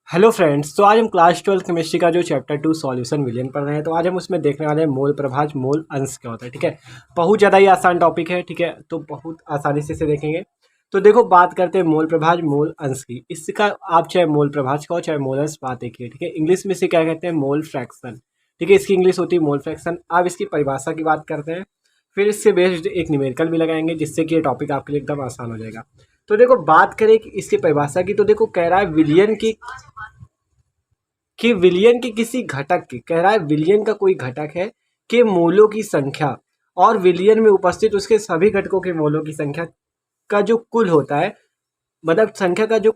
Hello friends. तो आज हम क्लास 12 केमिस्ट्री का जो चैप्टर 2 सॉल्यूशन विलियन पढ़ रहे हैं। तो आज हम उसमें देखने वाले हैं मोल प्रभाज मोल अंश क्या होता है। ठीक है, बहुत ज़्यादा ही आसान टॉपिक है। ठीक है, तो बहुत आसानी से इसे देखेंगे। तो देखो, बात करते हैं मोल प्रभाज मोल अंश की। इसका आप चाहे मोल प्रभाज का हो चाहे मोल अंश, बात एक ही है। ठीक है, इंग्लिश में इसे क्या कहते हैं? Mole fraction. ठीक है, इसकी इंग्लिश होती है मोल फ्रैक्शन। अब इसकी परिभाषा की बात करते हैं, फिर इससे बेस्ड एक न्यूमेरिकल भी लगाएंगे, जिससे कि ये टॉपिक आपके लिए एकदम आसान हो जाएगा। तो देखो, बात करें कि इसकी परिभाषा की, तो देखो कह रहा है विलियन कि विलियन के किसी घटक की, कह रहा है विलियन का कोई घटक है के मोलों की संख्या और विलियन में उपस्थित उसके सभी घटकों के मोलों की संख्या का जो कुल होता है, मतलब संख्या का जो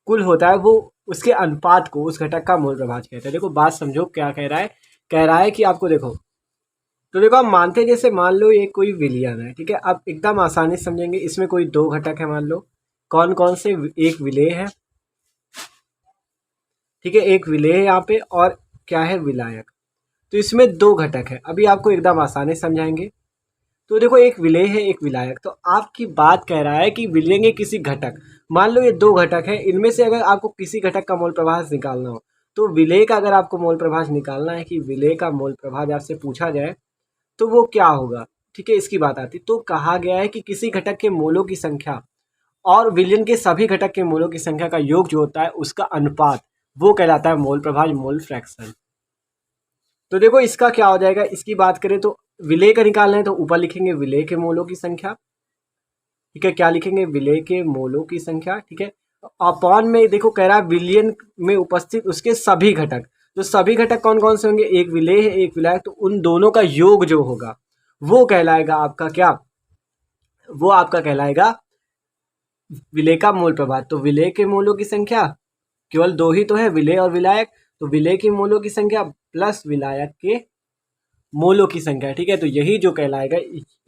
कुल होता है, वो उसके अनुपात को उस घटक का मोल प्रभाज कहते हैं। देखो बात समझो, क्या कह रहा है? कह रहा है कि आपको देखो, तो देखो आप मानते हैं, जैसे मान लो ये कोई विलियन है। ठीक है, आप एकदम आसानी से समझेंगे। इसमें कोई दो घटक है, मान लो कौन कौन से? एक विलेय है, ठीक है, एक विलेय है यहाँ पे, और क्या है? विलायक। तो इसमें दो घटक है, अभी आपको एकदम आसानी से समझाएंगे। तो देखो, एक विलेय है एक विलायक। तो आपकी बात कह रहा है कि विलेय के किसी घटक, मान लो ये दो घटक है, इनमें से अगर आपको किसी घटक का मोल प्रभाज निकालना हो, तो विलेय का अगर आपको मोल प्रभाज निकालना है कि विलेय का मोल प्रभाज आपसे पूछा जाए, तो वो क्या होगा? ठीक है, इसकी बात आती। तो कहा गया है कि किसी घटक के मोलों की संख्या और विलयन के सभी घटक के मोलों की संख्या का योग जो होता है, उसका अनुपात, वो कहलाता है मोल प्रभाज मोल फ्रैक्शन। तो देखो इसका क्या हो जाएगा, इसकी बात करें तो विलेय का निकालना है, तो ऊपर लिखेंगे विलेय के मोलों की संख्या। ठीक है, क्या लिखेंगे? विलेय के मोलों की संख्या। ठीक है, अपॉन में देखो कह रहा है विलियन में उपस्थित उसके सभी घटक। तो सभी घटक कौन कौन से होंगे? एक विलेय है एक विलायक, तो उन दोनों का योग जो होगा, वो कहलाएगा आपका क्या? वो आपका कहलाएगा विलेय का मोल प्रभाज। तो विलेय के मोलों की संख्या केवल दो ही तो है, विलेय और विलायक। तो विलेय के मोलों की संख्या प्लस विलायक के मोलों की संख्या। ठीक है, तो यही जो कहलाएगा,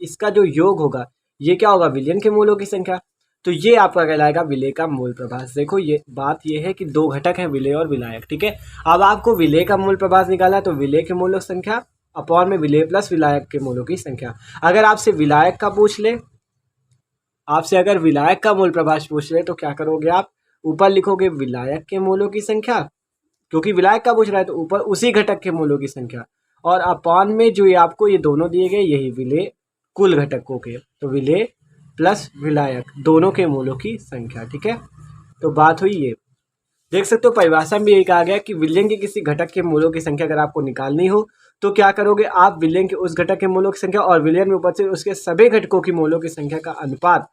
इसका जो योग होगा, ये क्या होगा? विलयन के मोलों की संख्या। तो ये आपका कहलाएगा विलेय का मोल प्रभाज। देखो, ये बात ये है कि दो घटक हैं, विलेय और विलायक। ठीक है, अब आपको विलेय का मोल प्रभाज निकाला है, तो विलेय के मोलों की संख्या अपॉन में विलेय प्लस विलायक के मोलों की संख्या। अगर आपसे विलायक का पूछ ले, आपसे अगर विलायक का मूल प्रभाज पूछ रहे, तो क्या करोगे आप? ऊपर लिखोगे विलायक के मूलों की संख्या, क्योंकि विलायक का पूछ रहा है, तो ऊपर उसी घटक के मूलों की संख्या, और अपान में जो ये आपको ये दोनों दिए गए, यही विलेय कुल घटकों के, तो विलेय प्लस विलायक दोनों के मूलों की संख्या। ठीक है, तो बात हुई ये। देख सकते हो परिभाषा में यही कहा गया कि विलयन के किसी घटक के मूलों की संख्या अगर आपको निकालनी हो, तो क्या करोगे आप? विलयन के उस घटक के मूलों की संख्या और विलयन में उपस्थित उसके सभी घटकों की मूलों की संख्या का अनुपात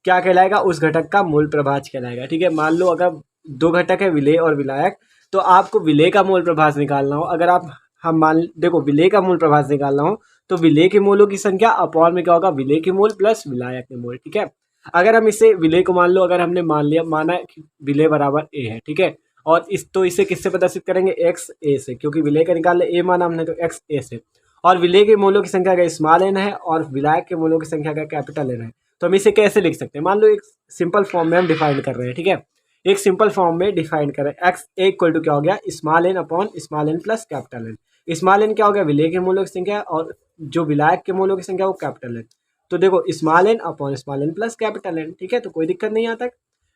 क्या कहलाएगा? उस घटक का मूल प्रभाज कहलाएगा। ठीक है, मान लो अगर दो घटक है विलेय और विलायक, तो आपको विलेय का मूल प्रभाज निकालना हो, अगर आप हम मान देखो विलेय का मूल प्रभाज निकालना हो, तो विलेय के मूलों की संख्या अपॉन में क्या होगा? विलेय के मूल प्लस विलायक के मूल। ठीक है, अगर हम इसे विलेय को मान लो, अगर हमने माना कि विलेय बराबर ए है। ठीक है, और इसे किससे प्रदर्शित करेंगे? एक्स ए से, क्योंकि विलेय का निकालना ए माना हमने, तो एक्स ए से। और विलेय के मूलों की संख्या का स्मॉल एन है और विलायक के मूलों की संख्या का कैपिटल एन है। तो हम इसे कैसे लिख सकते हैं? मान लो एक सिंपल फॉर्म में हम डिफाइन कर रहे हैं। ठीक है, एक सिंपल फॉर्म में डिफाइन कर रहे हैं, एक्स ए इक्वल टू क्या हो गया? Small N upon small N plus capital N. Small N क्या हो गया? विलेय के मूलों की संख्या, और जो विलायक के मूलों की संख्या वो कैपिटल एन। तो देखो small N upon small N plus capital N. ठीक है, तो कोई दिक्कत नहीं आता।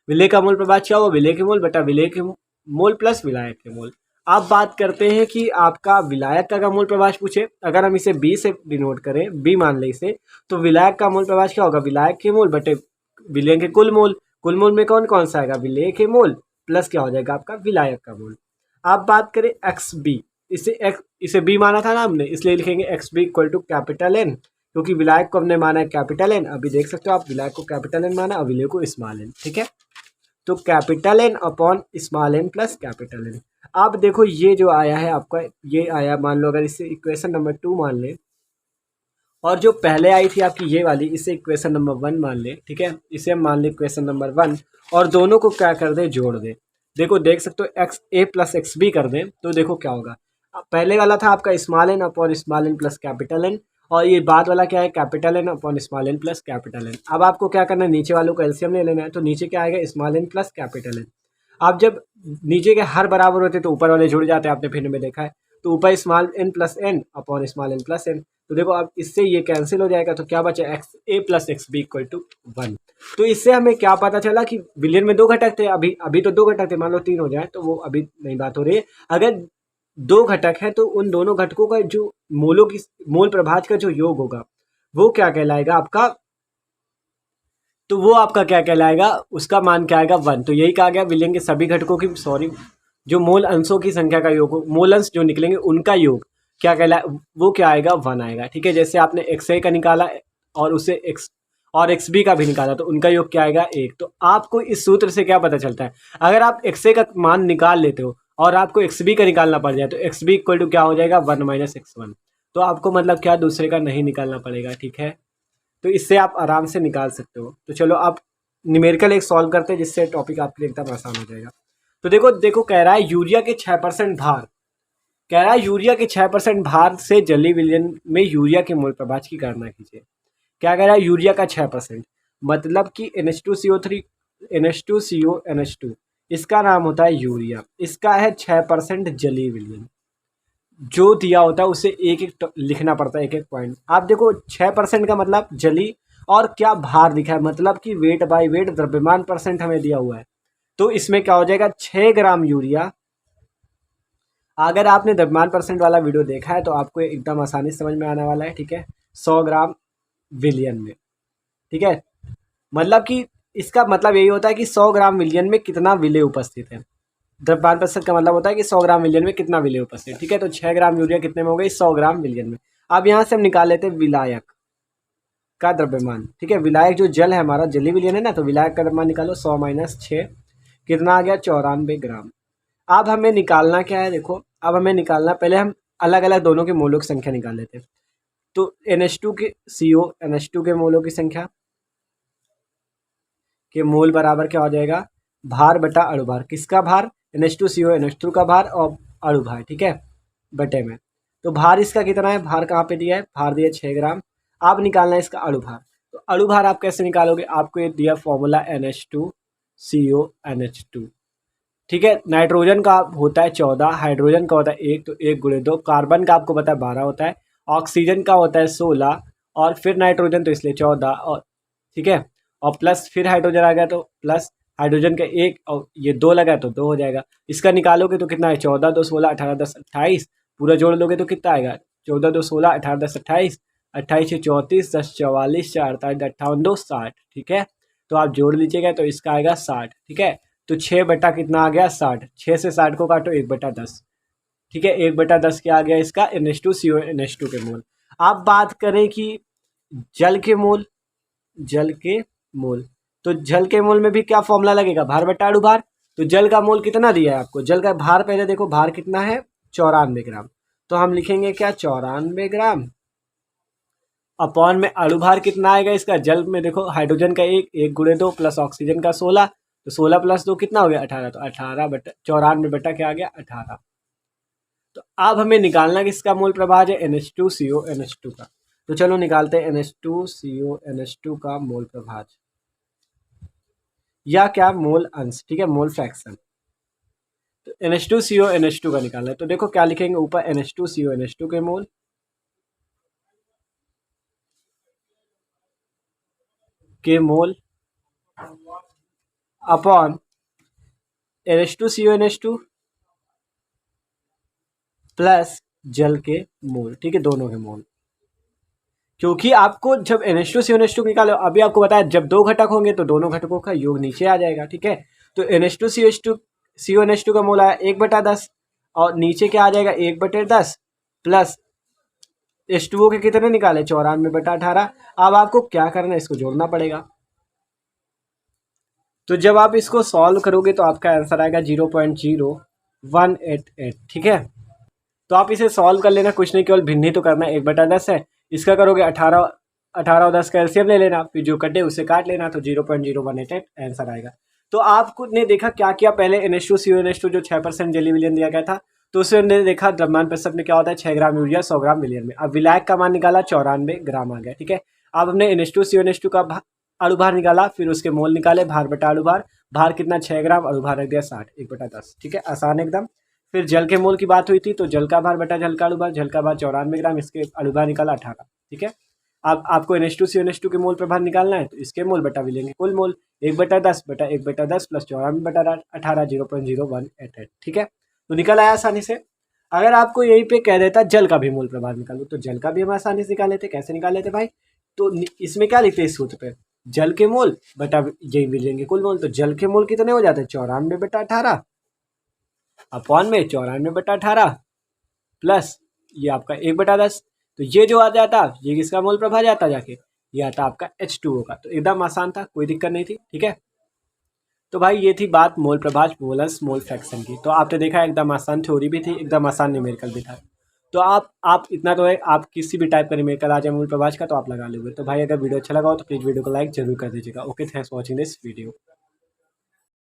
विलेय का मूल प्रभाज क्या हुआ? विलेय के मूल बटा विलेय के मूल प्लस विलायक के मूल। अब बात करते हैं कि आपका विलायक का मूल प्रभाज पूछे, अगर हम इसे बी से डिनोट करें, बी मान ले इसे, तो विलायक का मूल प्रभाज क्या होगा? विलायक के मूल बटे विलेय के कुल मूल। कुल मूल में कौन कौन सा आएगा? विलेय के मूल प्लस क्या हो जाएगा आपका? विलायक का मूल। आप बात करें एक्स बी, इसे बी माना था ना हमने, इसलिए लिखेंगे X B equal to capital N, क्योंकि विलायक को हमने माना है कैपिटल एन। अभी देख सकते हो आप, विलायक को कैपिटल एन माना और विलेय को स्मॉल एन। ठीक है, तो capital N upon small N plus capital N. अब देखो ये जो आया है आपका, ये आया, मान लो अगर इसे इक्वेशन नंबर 2 मान ले, और जो पहले आई थी आपकी ये वाली, इसे इक्वेशन नंबर 1 मान ले। ठीक है, इसे हम मान ले इक्वेशन नंबर 1, और दोनों को क्या कर दे? जोड़ दे। देखो देख सकते हो x A plus X B कर दें, तो देखो क्या होगा। पहले वाला था आपका small N upon small N plus capital N, और ये बाद वाला क्या है? Capital N upon small N plus capital N. अब आपको क्या करना है? नीचे वालों को एलसीएम ले लेना है, तो नीचे क्या आएगा? Small N plus capital N. आप जब नीचे के हर बराबर होते तो ऊपर वाले जुड़ जाते हैं, आपने फिर में देखा है। तो ऊपर small N plus N upon small N plus N, तो देखो अब इससे ये कैंसिल हो जाएगा, तो क्या बचा X A plus X B equal to 1। तो इससे हमें क्या पता चला कि विलयन में दो घटक थे, अभी अभी तो दो घटक थे, मान लो तीन हो जाए तो वो अभी नहीं बात हो रही है। अगर दो घटक है तो उन दोनों घटकों का जो मोलों की मोल प्रभाज का जो योग होगा वो क्या कहलाएगा आपका, तो वो आपका क्या कहलाएगा, उसका मान क्या आएगा 1। तो यही कहा गया विलयन के सभी घटकों की जो मोल अंशों की संख्या का योग हो, मोल अंश जो निकलेंगे उनका योग क्या कहला वो क्या आएगा 1 आएगा। ठीक है, जैसे आपने एक्स ए का निकाला और उसे एक्स और एक्स बी का भी निकाला तो उनका योग क्या आएगा 1। तो आपको इस सूत्र से क्या पता चलता है, अगर आप एक्स ए का मान निकाल लेते हो और आपको एक्स बी का निकालना पड़ जाए तो एक्स बी इक्वल टू क्या हो जाएगा 1 माइनस एक्स 1। तो आपको मतलब क्या दूसरे का नहीं निकालना पड़ेगा। ठीक है, तो इससे आप आराम से निकाल सकते हो। तो चलो आप न्यूमेरिकल एक सॉल्व करते हैं जिससे टॉपिक आपके लिए एकदम आसान हो जाएगा। तो देखो देखो कह रहा है यूरिया के 6% भार, कह रहा है यूरिया के 6% भार से जलीय विलयन में यूरिया के मोल प्रभाज की गणना कीजिए। क्या कह रहा है, यूरिया का 6%, मतलब कि NH2CO3 NH2CO NH2 इसका नाम होता है यूरिया, इसका है 6% जलीय विलयन। जो दिया होता है उसे एक एक लिखना पड़ता है, एक एक पॉइंट। आप देखो 6% का मतलब जली और क्या भार दिखा है, मतलब कि वेट बाय वेट द्रव्यमान परसेंट हमें दिया हुआ है। तो इसमें क्या हो जाएगा 6 ग्राम यूरिया। अगर आपने द्रव्यमान परसेंट वाला वीडियो देखा है तो आपको एकदम आसानी से समझ में आने वाला है। ठीक है, 100 ग्राम विलियन में। ठीक है, मतलब कि इसका मतलब यही होता है कि 100 ग्राम विलियन में कितना विलेय उपस्थित है। द्रव्यमान प्रतिशत का मतलब होता है कि 100 ग्राम विलियन में कितना विलेय उपस्थित है। ठीक है, तो 6 ग्राम यूरिया कितने में हो गई 100 ग्राम विलियन में। अब यहाँ से हम निकाल लेते हैं विलायक का द्रव्यमान। ठीक है, विलायक जो जल है हमारा जलीय विलयन है ना, तो विलायक का द्रव्यमान निकालो 100 माइनस 6 कितना आ गया 94 ग्राम। अब हमें निकालना क्या है, देखो अब हमें निकालना, पहले हम अलग अलग दोनों के मोलों की संख्या निकाल लेते हैं। तो NH2 के CO NH2 के मोलों की संख्या के मोल बराबर क्या हो जाएगा, भार बटा अणुभार। किसका भार, NH2CO NH2 का भार और अणुभार। ठीक है, बटे में। तो भार इसका कितना है, भार कहाँ पे दिया है, भार दिया 6 ग्राम। आप निकालना है इसका अणुभार। तो अणुभार आप कैसे निकालोगे, आपको ये दिया फॉर्मूला NH2CO NH2। ठीक है, नाइट्रोजन का होता है 14, हाइड्रोजन का होता है 1, तो 1 गुणे 2, कार्बन का आपको पता है 12 होता है, ऑक्सीजन का होता है 16 और फिर नाइट्रोजन तो इसलिए 14 और ठीक है, और प्लस फिर हाइड्रोजन आ गया तो प्लस हाइड्रोजन का 1 और ये 2 लगा तो 2 हो जाएगा। इसका निकालोगे तो कितना है 14 2 16 18 10 28, पूरा जोड़ लोगे तो कितना आएगा 14 2 16 18 10 28, 28 से 34 10 44 4 48 58 2 60। ठीक है, तो आप जोड़ लीजिएगा तो इसका आएगा 60। ठीक है, तो 6 बटा कितना आ गया 60, 6 से 60 को काटो 1/10। ठीक है, 1/10 क्या आ गया इसका NH2CO NH2 के मोल। आप बात करें कि जल के मोल, जल के मोल, तो जल के मोल में भी क्या फॉर्मूला लगेगा, भार बटा अणुभार। तो जल का मोल कितना दिया है आपको, जल का भार पहले देखो भार कितना है 94 ग्राम, तो हम लिखेंगे क्या 94 ग्राम अपॉन में अणुभार कितना आएगा इसका, जल में देखो हाइड्रोजन का 1 गुणे 2 प्लस ऑक्सीजन का 16, तो 16 प्लस 2 कितना हो गया 18, तो 18 बटा 94 बटा क्या आ गया 18। तो अब हमें निकालना किसका मोल प्रभाज है NH2CO NH2 का। तो चलो निकालते हैं NH2CO NH2 का मोल प्रभाज या क्या मोल अंश। ठीक है, मोल फ्रैक्शन। तो NH2CO NH2 का निकालना है, तो देखो क्या लिखेंगे ऊपर NH2CO NH2 के mole upon NH2CO NH2 plus जल के मोल। ठीक है, दोनों के मोल, क्योंकि आपको जब NH2CO NH2 निकालो, अभी आपको बताया जब दो घटक होंगे तो दोनों घटकों का योग नीचे आ जाएगा। ठीक है, तो NH2CO NH2 का मोल आया 1/10 और नीचे क्या आ जाएगा 1/10 प्लस H2O के कितने निकाले 94/18। अब आपको क्या करना है, इसको जोड़ना पड़ेगा। तो जब आप इसको सॉल्व करोगे तो आपका आंसर आएगा 0.0188। ठीक है, तो आप इसे सॉल्व कर लेना, कुछ नहीं केवल भिन्नी तो करना है, 1/10 है, इसका करोगे 18 18 और 10 का एलसीएम ले लेना, फिर जो कटे उसे काट लेना, तो 0.0188 आंसर आएगा। तो आपने देखा क्या किया, पहले NH2CO NH2 जो 6% जलीय विलयन दिया गया था तो उसने देखा द्रव्यमान प्रतिशत में क्या होता है 6 ग्राम यूरिया 100 ग्राम विलयन में। अब विलायक का मान निकाला 94 ग्राम आ गया। ठीक है, अब हमने NH2CO NH2 का अणुभार निकाला, फिर उसके मोल निकाले, भार बटा अणुभार, भार कितना 6 ग्राम, अणुभार रख दिया 60, 1/10। ठीक है, आसान एकदम। फिर जल के मोल की बात हुई थी, तो जल का भार बटा जल का अणुभार, जल का भार 94 ग्राम, इसके अणुभार निकाला 18। ठीक है, अब आपको NH2CO NH2 के मोल प्रभार निकालना है, तो इसके मोल बटा भी लेंगे कुल मोल 1/10 बटा 1/10 प्लस 94/18 0.0188। ठीक है, तो निकल आया आसानी से। अगर आपको यहीं पे कह देता जल का भी मोल प्रभार निकालो, तो जल का भी हम आसानी से निकाल लेते। कैसे निकाल लेते भाई, तो इसमें क्या लिखते हैं इस सूत्र पे, जल के मोल बटा यही भी लेंगे कुल मोल। तो जल के मोल कितने हो जाते हैं 94/18 अपॉन में 94/18 प्लस ये आपका 1/10। तो ये जो आ जाता ये किसका मोल प्रभार जाता जाके, ये आता आपका H2O का। तो एकदम आसान था, कोई दिक्कत नहीं थी। ठीक है, तो भाई ये थी बात मोल प्रभाज मोलस मोल फ्रैक्शन की। तो आपने देखा एकदम आसान थ्योरी भी थी, एकदम आसान न्यूमेरिकल भी था। तो आप इतना तो है, आप किसी भी टाइप का न्यूमेरिकल आ जाए मूल प्रभाज का तो आप लगा लोगे। तो भाई अगर वीडियो अच्छा लगा हो तो प्लीज़ वीडियो को लाइक जरूर कर दीजिएगा। Okay, thanks for watching this video.